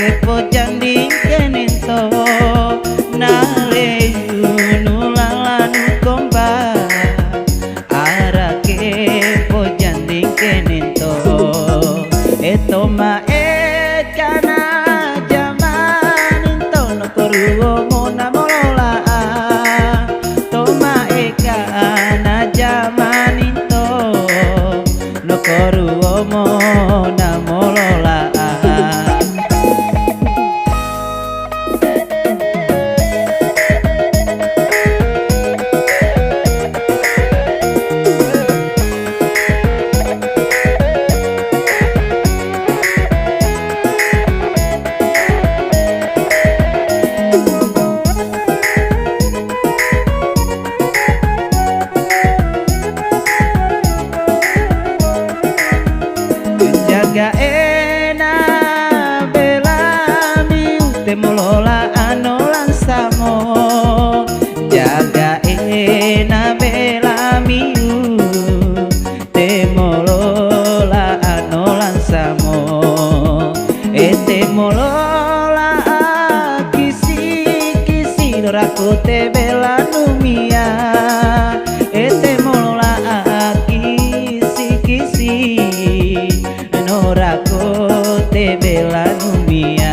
kepo janding kenento naleyu nulalanu komba ara kepo janding kenento etoma ekana zaman into no koruo mona molola toma ekana zaman into no koruo mona molola jaga ena belami temolola anolan samo jaga ena belami temolola anolan samo temolola kisi kisi doraku te bela numia temolola kisi kisi Norako te bela numia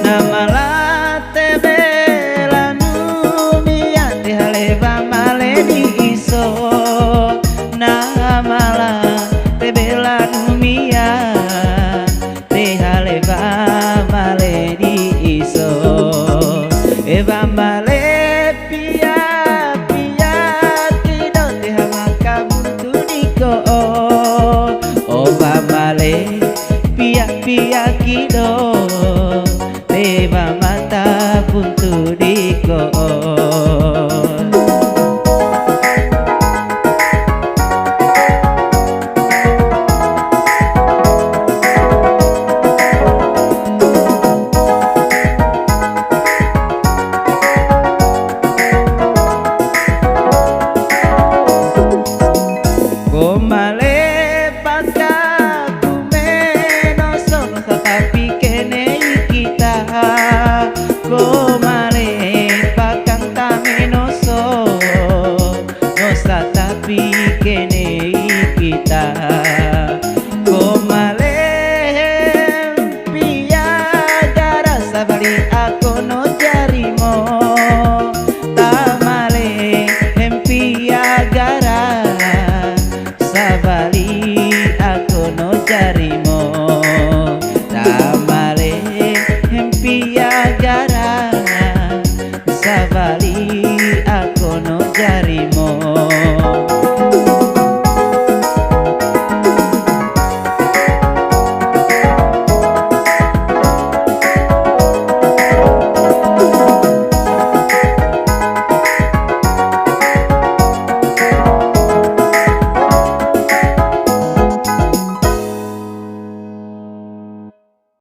Namala te bela numia te haleva maleni